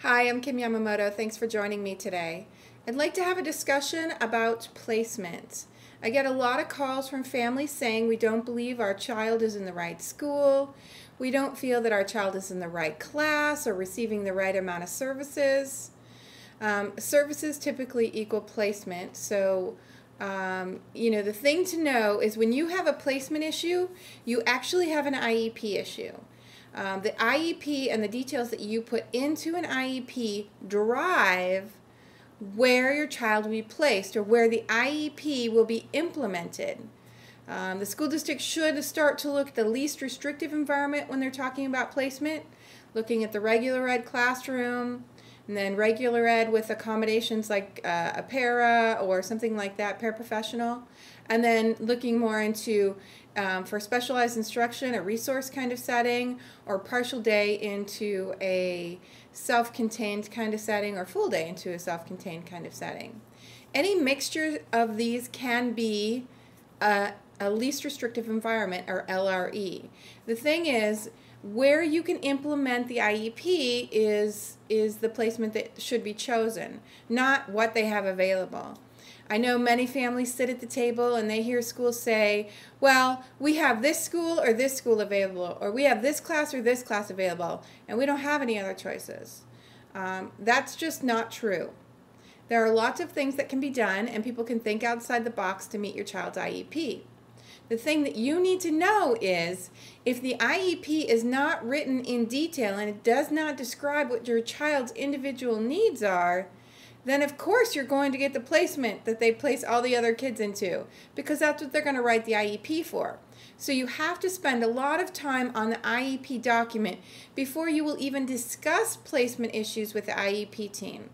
Hi, I'm Kim Yamamoto. Thanks for joining me today. I'd like to have a discussion about placement. I get a lot of calls from families saying we don't believe our child is in the right school, we don't feel that our child is in the right class or receiving the right amount of services. Services typically equal placement, so the thing to know is when you have a placement issue, you actually have an IEP issue. The IEP and the details that you put into an IEP drive where your child will be placed or where the IEP will be implemented. The school district should start to look at the least restrictive environment when they're talking about placement, looking at the regular ed classroom, and then regular ed with accommodations like a para or something like that, paraprofessional, and then looking more into for specialized instruction, a resource kind of setting, or partial day into a self-contained kind of setting, or full day into a self-contained kind of setting. Any mixture of these can be a least restrictive environment, or LRE. The thing is, where you can implement the IEP is the placement that should be chosen, not what they have available. I know many families sit at the table and they hear schools say, well, we have this school or this school available, or we have this class or this class available, and we don't have any other choices. That's just not true. There are lots of things that can be done, and people can think outside the box to meet your child's IEP. The thing that you need to know is if the IEP is not written in detail and it does not describe what your child's individual needs are, then of course you're going to get the placement that they place all the other kids into, because that's what they're going to write the IEP for. So you have to spend a lot of time on the IEP document before you will even discuss placement issues with the IEP team.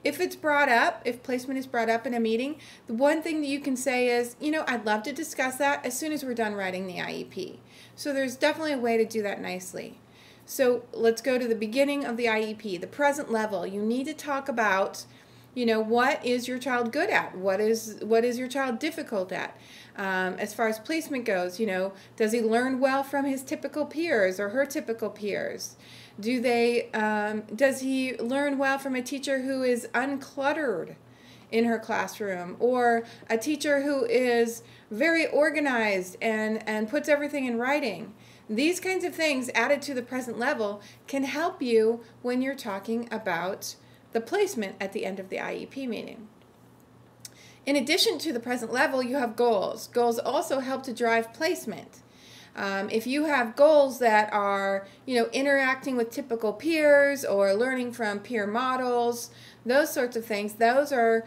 If it's brought up, if placement is brought up in a meeting, the one thing that you can say is, I'd love to discuss that as soon as we're done writing the IEP. So there's definitely a way to do that nicely. So let's go to the beginning of the IEP, the present level. You need to talk about, what is your child good at? What is your child difficult at? As far as placement goes, does he learn well from his typical peers or her typical peers? Does he learn well from a teacher who is uncluttered in her classroom, or a teacher who is very organized and puts everything in writing? These kinds of things added to the present level can help you when you're talking about the placement at the end of the IEP meeting. In addition to the present level, you have goals. Goals also help to drive placement. If you have goals that are, interacting with typical peers or learning from peer models, those sorts of things, those are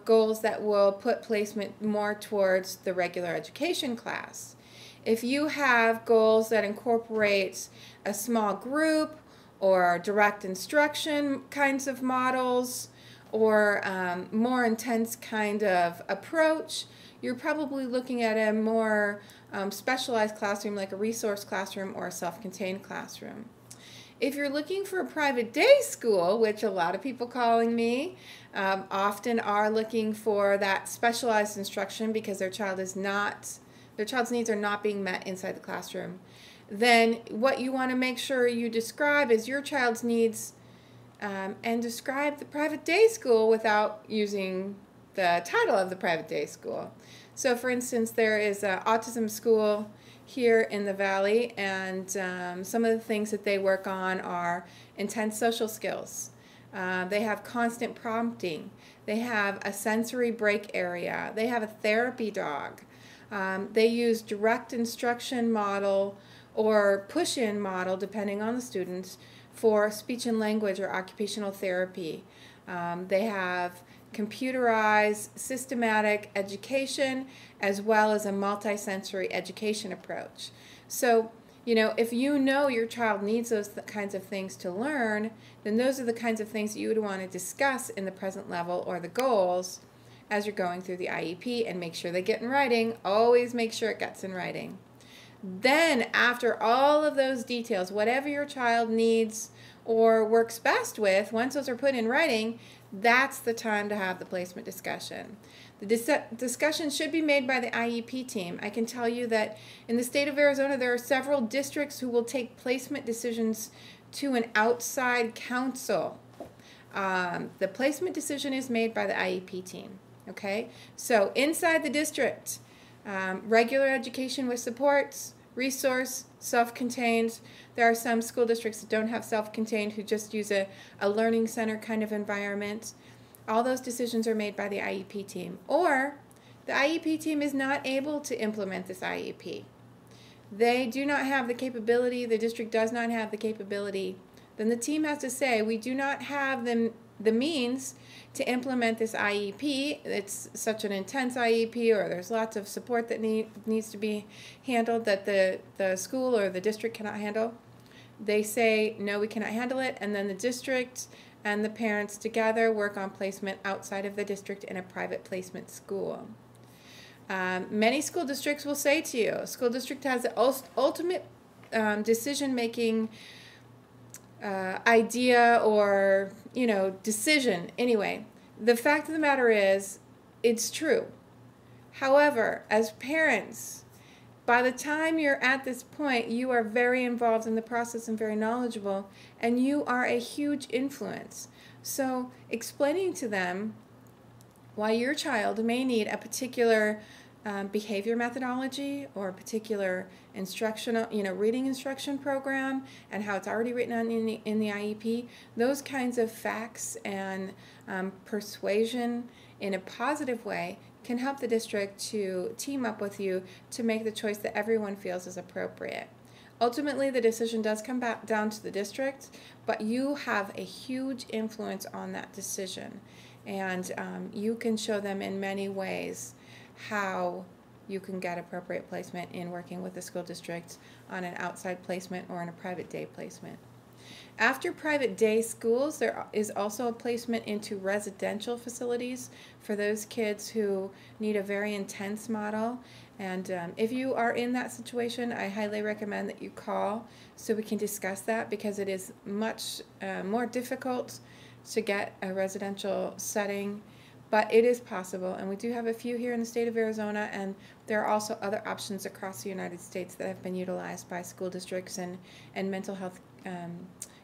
goals that will put placement more towards the regular education class. If you have goals that incorporate a small group or direct instruction kinds of models, or more intense kind of approach, you're probably looking at a more specialized classroom, like a resource classroom or a self-contained classroom. If you're looking for a private day school, which a lot of people calling me often are looking for that specialized instruction because their child's needs are not being met inside the classroom, then what you want to make sure you describe is your child's needs, and describe the private day school without using the title of the private day school. So for instance, there is an autism school here in the Valley, and some of the things that they work on are intense social skills. They have constant prompting. They have a sensory break area. They have a therapy dog. They use direct instruction model or push-in model, depending on the students, for speech and language or occupational therapy. They have computerized systematic education as well as a multisensory education approach. So, if your child needs those kinds of things to learn, then those are the kinds of things that you would want to discuss in the present level or the goals as you're going through the IEP, and make sure they get in writing. Always make sure it gets in writing. Then, after all of those details, whatever your child needs or works best with, once those are put in writing, that's the time to have the placement discussion. The discussion should be made by the IEP team. I can tell you that in the state of Arizona, there are several districts who will take placement decisions to an outside counsel. The placement decision is made by the IEP team. Okay, so inside the district, regular education with supports, resource, self-contained. There are some school districts that don't have self-contained, who just use a learning center kind of environment. All those decisions are made by the IEP team. Or the IEP team is not able to implement this IEP. They do not have the capability, the district does not have the capability. Then the team has to say, we do not have the means to implement this IEP. It's such an intense IEP, or there's lots of support that needs to be handled that the school or the district cannot handle. They say, no, we cannot handle it, and then the district and the parents together work on placement outside of the district in a private placement school. Many school districts will say to you, school district has the ultimate decision-making idea, or decision. Anyway, the fact of the matter is, it's true. However, as parents, by the time you're at this point, you are very involved in the process and very knowledgeable, and you are a huge influence. So explaining to them why your child may need a particular behavior methodology or a particular instructional, reading instruction program, and how it's already written on in the IEP, those kinds of facts and persuasion in a positive way can help the district to team up with you to make the choice that everyone feels is appropriate. Ultimately, the decision does come back down to the district, but you have a huge influence on that decision, and you can show them in many ways how you can get appropriate placement in working with the school district on an outside placement or in a private day placement. After private day schools, there is also a placement into residential facilities for those kids who need a very intense model. And if you are in that situation, I highly recommend that you call so we can discuss that, because it is much more difficult to get a residential setting. But it is possible, and we do have a few here in the state of Arizona, and there are also other options across the United States that have been utilized by school districts and mental health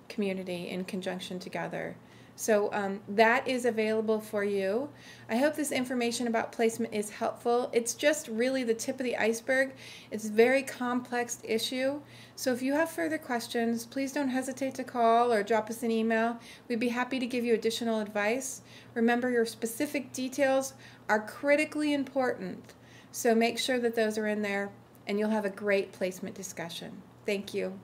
community in conjunction together. So that is available for you. I hope this information about placement is helpful. It's just really the tip of the iceberg. It's a very complex issue. So if you have further questions, please don't hesitate to call or drop us an email. We'd be happy to give you additional advice. Remember, your specific details are critically important. So make sure that those are in there, and you'll have a great placement discussion. Thank you.